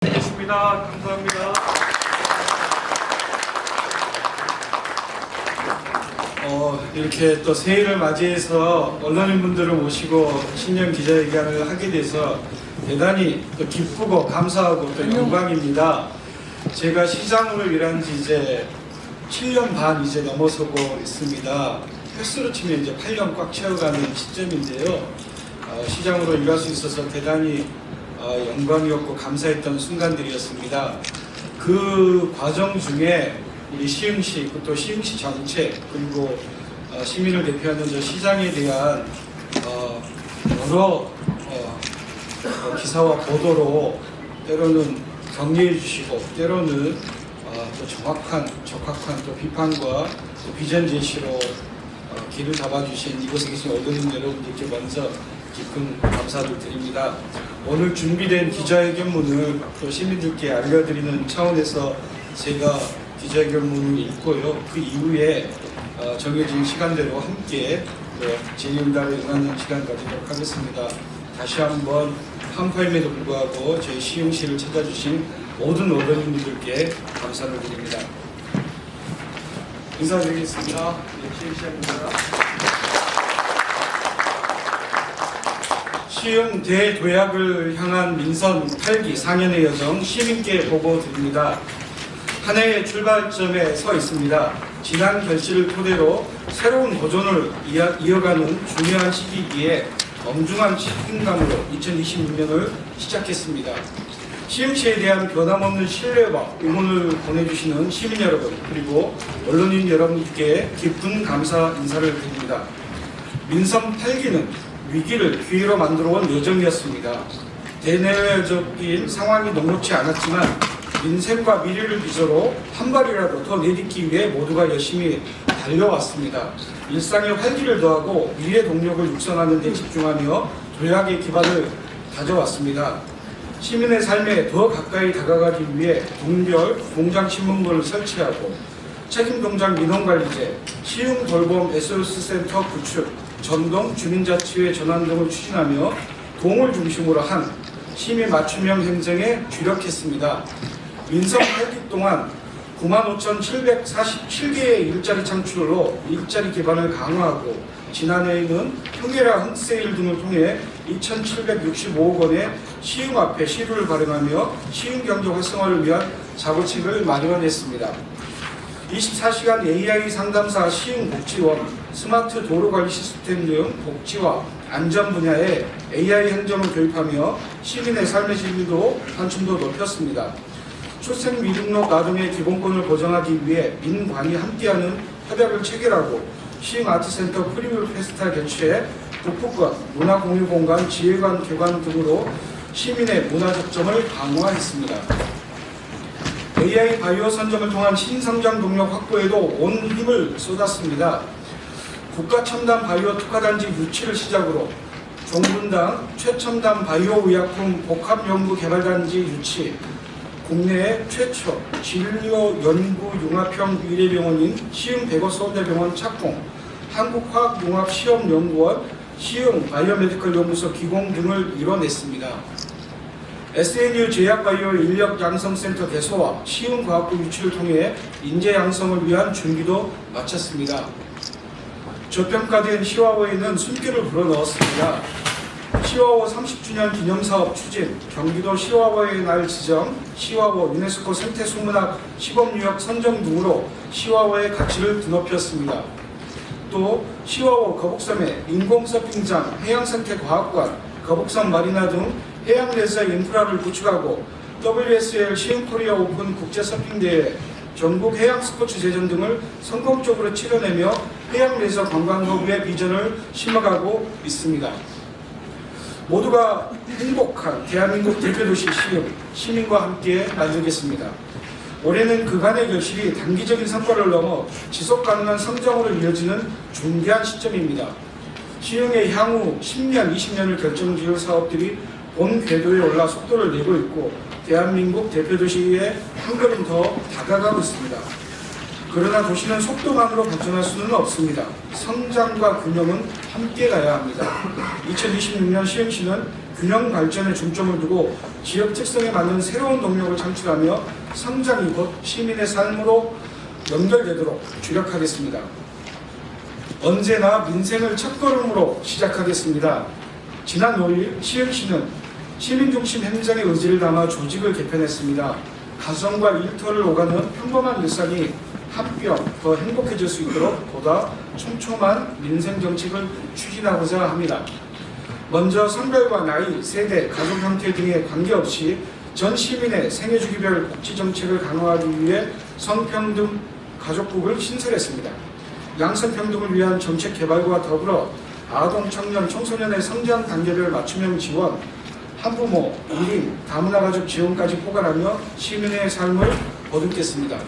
되겠습니다. 감사합니다. 이렇게 또 새해를 맞이해서 언론인분들을 모시고 신년 기자회견을 하게 돼서 대단히 또 기쁘고 감사하고 또 영광입니다. 제가 시장으로 일한 지 이제 7년 반 이제 넘어서고 있습니다. 횟수로 치면 이제 8년 꽉 채워가는 시점인데요. 시장으로 일할 수 있어서 대단히 영광이었고 감사했던 순간들이었습니다. 그 과정 중에 우리 시흥시, 또 시흥시 정책, 그리고 시민을 대표하는 저 시장에 대한 여러 기사와 보도로 때로는 격려해 주시고 때로는 또 적확한 또 비판과 또 비전 제시로 길을 잡아주신 이곳에 계신 언론인 여러분들께 먼저 깊은 감사를 드립니다. 오늘 준비된 기자회견문을 또 시민들께 알려드리는 차원에서 제가 기자회견문을 읽고요. 그 이후에 정해진 시간대로 함께 질의응답에 응하는 시간 가지도록 하겠습니다. 다시 한번 한파임에도 불구하고 저희 시흥시를 찾아주신 모든 언론인들께 감사를 드립니다. 인사드리겠습니다. 시흥시장입니다. 시흥 대도약을 향한 민선 8기 4년의 여정 시민께 보고 드립니다. 한 해의 출발점에 서 있습니다. 지난 결실을 토대로 새로운 도전을 이어가는 중요한 시기이기에 엄중한 책임감으로 2026년을 시작했습니다. 시흥시에 대한 변함없는 신뢰와 응원을 보내주시는 시민 여러분 그리고 언론인 여러분께 깊은 감사 인사를 드립니다. 민선 8기는 위기를 기회로 만들어온 여정이었습니다. 대내외적인 상황이 녹록지 않았지만 민생과 미래를 기조로 한 발이라도 더 내딛기 위해 모두가 열심히 달려왔습니다. 일상의 활기를 더하고 미래 동력을 육성하는 데 집중하며 도약의 기반을 다져왔습니다. 시민의 삶에 더 가까이 다가가기 위해 동별 공장신문고를 설치하고 책임동장 민원관리제, 시흥돌봄 SOS센터 구축, 전동 주민자치회 전환 등을 추진하며 동을 중심으로 한 시민 맞춤형 행정에 주력했습니다. 민선 8기 동안 95,747개의 일자리 창출로 일자리 기반을 강화하고 지난해에는 평일화 홈세일 등을 통해 2,765억 원의 시흥 앞에 시루를 발행하며 시흥 경제 활성화를 위한 자구책을 마련했습니다. 24시간 AI 상담사 시흥복지원, 스마트 도로관리 시스템 등 복지와 안전 분야에 AI 행정을 도입하며 시민의 삶의 질도 단층도 높였습니다. 출생 미등록 나중의 기본권을 보장하기 위해 민관이 함께하는 협약을 체결하고 시흥 아트센터 프리뷰 페스티벌 개최, 북북관, 문화공유공간, 지혜관 개관 등으로 시민의 문화 접점을 강화했습니다. AI 바이오 선정을 통한 신성장 동력 확보에도 온 힘을 쏟았습니다. 국가첨단 바이오 특화단지 유치를 시작으로 종분당 최첨단 바이오 의약품 복합연구개발단지 유치, 국내의 최초 진료연구융합형 의뢰병원인 시흥 백어서울대병원 착공, 한국화학융합시험연구원, 시흥 바이오메디컬 연구소 기공 등을 이뤄냈습니다. SNU 제약바이오 인력양성센터 개소와 시흥과학부 유치를 통해 인재 양성을 위한 준비도 마쳤습니다. 저평가된 시와워에는 숨결을 불어넣었습니다. 시와워 30주년 기념사업 추진, 경기도 시와워의 날 지정, 시와워 유네스코 생태소문학 시범유역 선정 등으로 시와워의 가치를 드높였습니다. 또 시와워 거북섬에 인공서핑장, 해양생태과학관, 거북섬 마리나 등 해양레저 인프라를 구축하고 WSL 시흥코리아 오픈 국제서핑대회, 전국 해양스포츠 제전 등을 성공적으로 치러내며 해양레저 관광허브의 비전을 심어가고 있습니다. 모두가 행복한 대한민국 대표도시 시흥, 시민과 함께 만들겠습니다. 올해는 그간의 결실이 단기적인 성과를 넘어 지속가능한 성장으로 이어지는 중대한 시점입니다. 시흥의 향후 10년, 20년을 결정지을 사업들이 본 궤도에 올라 속도를 내고 있고 대한민국 대표도시에 한 걸음 더 다가가고 있습니다. 그러나 도시는 속도만으로 발전할 수는 없습니다. 성장과 균형은 함께 가야 합니다. 2026년 시흥시는 균형 발전에 중점을 두고 지역 특성에 맞는 새로운 동력을 창출하며 성장이 곧 시민의 삶으로 연결되도록 주력하겠습니다. 언제나 민생을 첫걸음으로 시작하겠습니다. 지난 5일 시흥시는 시민중심 행정의 의지를 담아 조직을 개편했습니다. 가정과 일터를 오가는 평범한 일상이 한 뼘 더 행복해질 수 있도록 보다 촘촘한 민생정책을 추진하고자 합니다. 먼저 성별과 나이, 세대, 가족 형태 등에 관계없이 전 시민의 생애주기별 복지정책을 강화하기 위해 성평등 가족국을 신설했습니다. 양성평등을 위한 정책 개발과 더불어 아동, 청년, 청소년의 성장 단계별 맞춤형 지원, 한부모, 1인, 다문화 가족 지원까지 포괄하며 시민의 삶을 거듭겠습니다.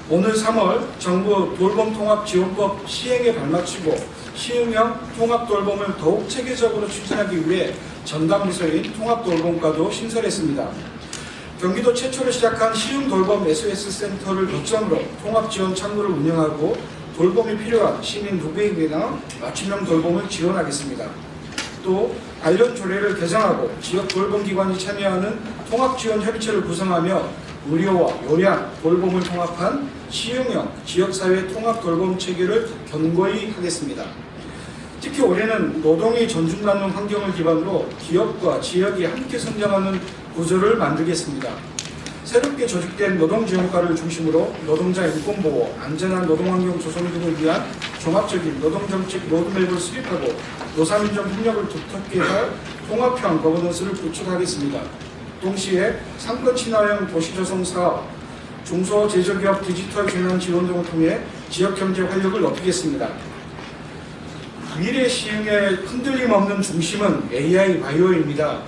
오늘 3월 정부 돌봄통합지원법 시행에 발맞추고 시흥형 통합돌봄을 더욱 체계적으로 추진하기 위해 전담부서인 통합돌봄과도 신설했습니다. 경기도 최초로 시작한 시흥돌봄 SOS센터를 거점으로 통합지원 창구를 운영하고 돌봄이 필요한 시민 누구에게나 맞춤형 돌봄을 지원하겠습니다. 또 관련 조례를 개정하고 지역 돌봄기관이 참여하는 통합지원협의체를 구성하며 의료와 요양, 돌봄을 통합한 시흥형 지역사회 통합돌봄 체계를 견고히 하겠습니다. 특히 올해는 노동이 존중받는 환경을 기반으로 기업과 지역이 함께 성장하는 구조를 만들겠습니다. 새롭게 조직된 노동지원과를 중심으로 노동자 인권보호, 안전한 노동환경 조성 등을 위한 종합적인 노동정책 로드맵을 수립하고 노사민정 협력을 두텁게 할 통합형 거버넌스를 구축하겠습니다. 동시에 상권 친화형 도시조성 사업, 중소제조기업 디지털 전환 지원 등을 통해 지역경제 활력을 높이겠습니다. 미래 시흥의 흔들림 없는 중심은 AI 바이오입니다.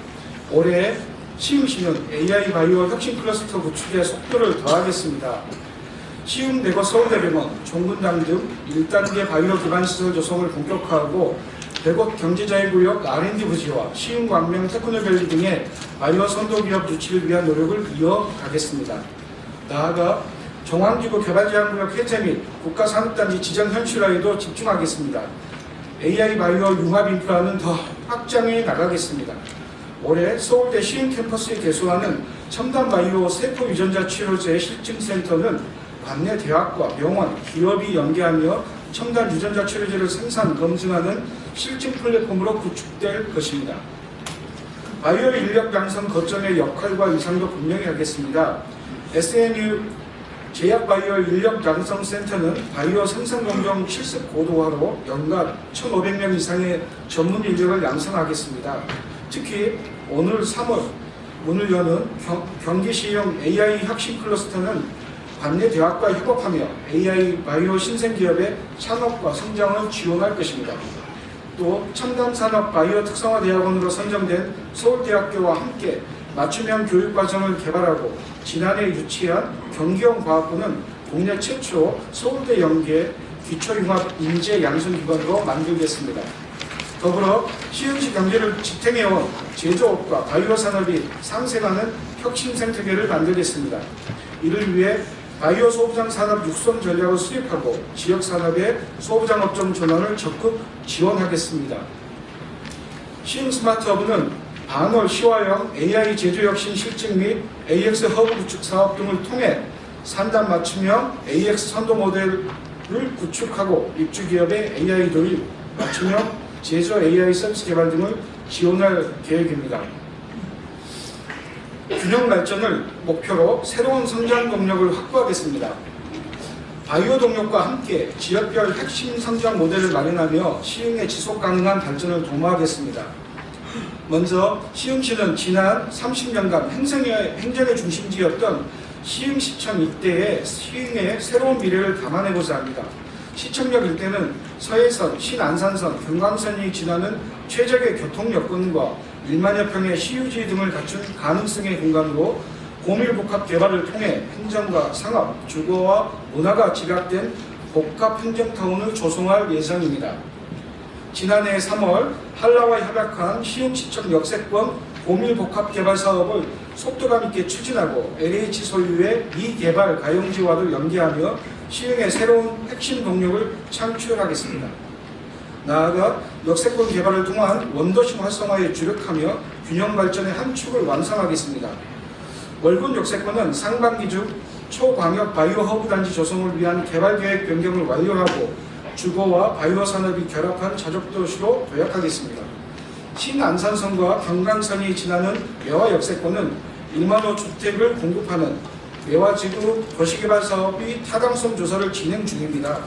올해 시흥시는 AI 바이오 혁신 클러스터 구축에 속도를 더하겠습니다. 시흥, 대거, 서울대병원, 종근당 등 1단계 바이오 기반 시설 조성을 본격화하고 대곳 경제자유구역 R&D 부지와 시흥 광명 테크노밸리 등의 바이오 선도기업 유치를 위한 노력을 이어가겠습니다. 나아가 정황지구 개발제한구역 해제 및 국가산업단지 지정 현실화에도 집중하겠습니다. AI 바이오 융합 인프라는 더 확장해 나가겠습니다. 올해 서울대 시흥 캠퍼스에 개소하는 첨단 바이오 세포 유전자 치료제 실증센터는 관내 대학과 병원, 기업이 연계하며 첨단 유전자 치료제를 생산, 검증하는 실증 플랫폼으로 구축될 것입니다. 바이오 인력 양성 거점의 역할과 위상도 분명히 하겠습니다. SNU 제약바이오 인력 양성 센터는 바이오 생산 공정 실습 고도화로 연간 1,500명 이상의 전문 인력을 양성하겠습니다. 특히 오늘 3월 문을 여는 경기시형 AI 혁신 클러스터는 관내 대학과 협업하며 AI 바이오 신생기업의 산업과 성장을 지원할 것입니다. 또 첨단산업 바이오 특성화 대학원으로 선정된 서울대학교와 함께 맞춤형 교육과정을 개발하고 지난해 유치한 경기형과학부는 국내 최초 서울대 연계 기초융합 인재 양성기관으로 만들겠습니다. 더불어 시흥시 경제를 지탱해온 제조업과 바이오 산업이 상생하는 혁신생태계를 만들겠습니다. 이를 위해 바이오 소부장 산업 육성 전략을 수립하고 지역 산업의 소부장 업종 전환을 적극 지원하겠습니다. 시흥 스마트허브는 반월 시화형 AI 제조혁신 실증 및 AX 허브 구축 사업 등을 통해 산단 맞춤형 AX 선도 모델을 구축하고 입주기업의 AI 도입, 맞춤형 제조 AI 서비스 개발 등을 지원할 계획입니다. 균형 발전을 목표로 새로운 성장 동력을 확보하겠습니다. 바이오 동력과 함께 지역별 핵심 성장 모델을 마련하며 시흥의 지속 가능한 발전을 도모하겠습니다. 먼저 시흥시는 지난 30년간 행정의 중심지였던 시흥시청 일대에 시흥의 새로운 미래를 담아내고자 합니다. 시청역 일대는 서해선, 신안산선, 경강선이 지나는 최적의 교통 여건과 1만여 평의 시유지 등을 갖춘 가능성의 공간으로 고밀복합 개발을 통해 행정과 상업, 주거와 문화가 집약된 복합 행정타운을 조성할 예정입니다. 지난해 3월 한라와 협약한 시흥시청 역세권 고밀복합개발 사업을 속도감 있게 추진하고 LH 소유의 미개발 가용지와도 연계하며 시흥의 새로운 핵심 동력을 창출하겠습니다. 나아가 역세권 개발을 통한 원도심 활성화에 주력하며 균형 발전의 한 축을 완성하겠습니다. 월군 역세권은 상반기 중 초광역 바이오 허브 단지 조성을 위한 개발 계획 변경을 완료하고 주거와 바이오 산업이 결합한 자족도시로 도약하겠습니다. 신안산선과 경강선이 지나는 매화 역세권은 1만 호 주택을 공급하는 매화지구 도시개발 사업이 타당성 조사를 진행 중입니다.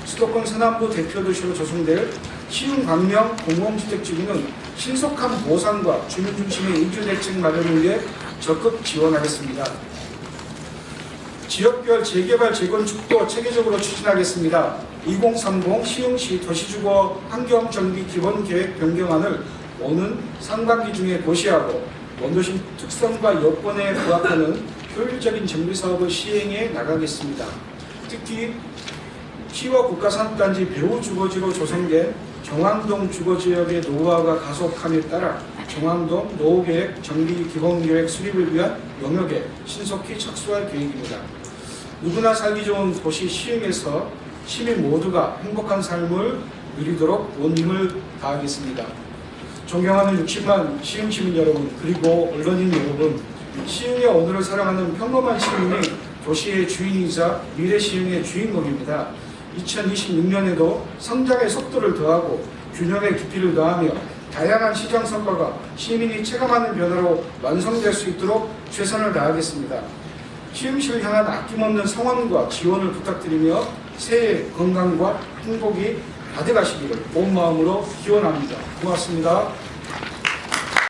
수도권 서남부 대표도시로 조성될 시흥광명 공공주택지구는 신속한 보상과 주민중심의 이주대책 마련을 위해 적극 지원하겠습니다. 지역별 재개발 재건축도 체계적으로 추진하겠습니다. 2030 시흥시 도시주거 환경정비 기본계획 변경안을 오는 상반기 중에 고시하고 원도심 특성과 여건에 부합하는 효율적인 정비사업을 시행해 나가겠습니다. 특히 시와 국가산업단지 배후주거지로 조성된 정왕동 주거지역의 노후화가 가속함에 따라 정왕동 노후계획 정비 기본계획 수립을 위한 영역에 신속히 착수할 계획입니다. 누구나 살기 좋은 도시 시흥에서 시민 모두가 행복한 삶을 누리도록 온 힘을 다하겠습니다. 존경하는 60만 시흥 시민 여러분, 그리고 언론인 여러분, 시흥의 오늘을 사랑하는 평범한 시민이 도시의 주인이자 미래 시흥의 주인공입니다. 2026년에도 성장의 속도를 더하고 균형의 깊이를 더하며 다양한 시장 성과가 시민이 체감하는 변화로 완성될 수 있도록 최선을 다하겠습니다. 시흥시를 향한 아낌없는 성원과 지원을 부탁드리며 새해 건강과 행복이 가득하시기를 온 마음으로 기원합니다. 고맙습니다.